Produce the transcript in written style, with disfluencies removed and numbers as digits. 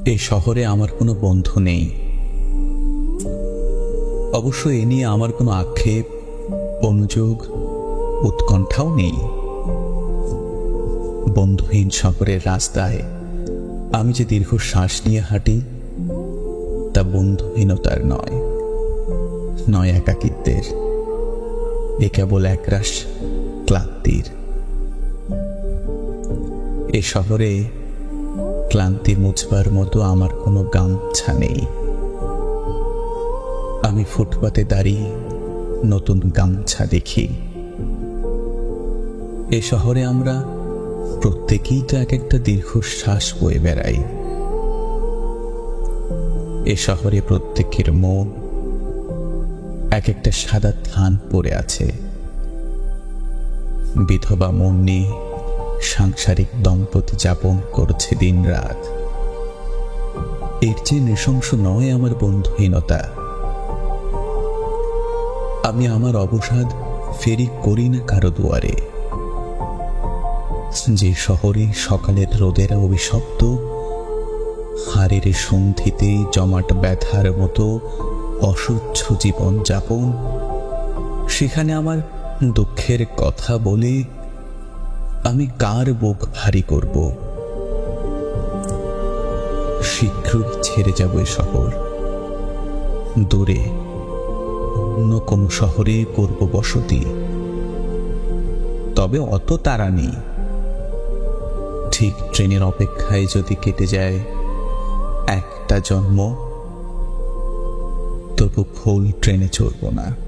এই শহরে আমার কোনো বন্ধু নেই। অবশ্য এ নিয়ে আমার কোনো আক্ষেপ, অনুযোগ, উৎকণ্ঠাও নেই। বন্ধুহীন শহরের রাস্তায় আমি যে দীর্ঘ শ্বাস নিয়ে হাঁটি, তা বন্ধুহীনতার নয় একাকিত্বের। এ কেবল একরাশ ক্লান্তির। এ শহরে ক্লান্তি মুছবার মতো আমার কোনো গামছা নেই। আমি ফুটপাতে দাঁড়িয়ে নতুন গামছা দেখি। এ শহরে আমরা প্রত্যেকেই তো এক একটা দীর্ঘশ্বাস বয়ে বেড়াই। এ শহরে প্রত্যেকের মন এক একটা সাদা থান পড়ে আছে। বিধবা মন নিয়ে সাংসারিক দম্পতি যাপন করছে দিন রাত। এর চেয়ে নৃশংস নয় আমার বন্ধুহীনতা। আমি আমার অবসাদ ফেরি করি না কারো দুয়ারে। যে শহরে সকালের রোদের অভিশপ্ত হাড়ের সন্ধিতে জমাট ব্যথার মতো অসহ্য জীবন যাপন, সেখানে আমার দুঃখের কথা বলে আমি কার বুক ভারী করব? শীঘ্রই ছেড়ে যাব এ শহর। দূরে অন্য কোনো শহরে করব বসতি। তবে অত তাড়া নেই। ঠিক ট্রেনের অপেক্ষায় যদি কেটে যায় একটা জন্ম, তবু ফুল ট্রেনে চড়ব না।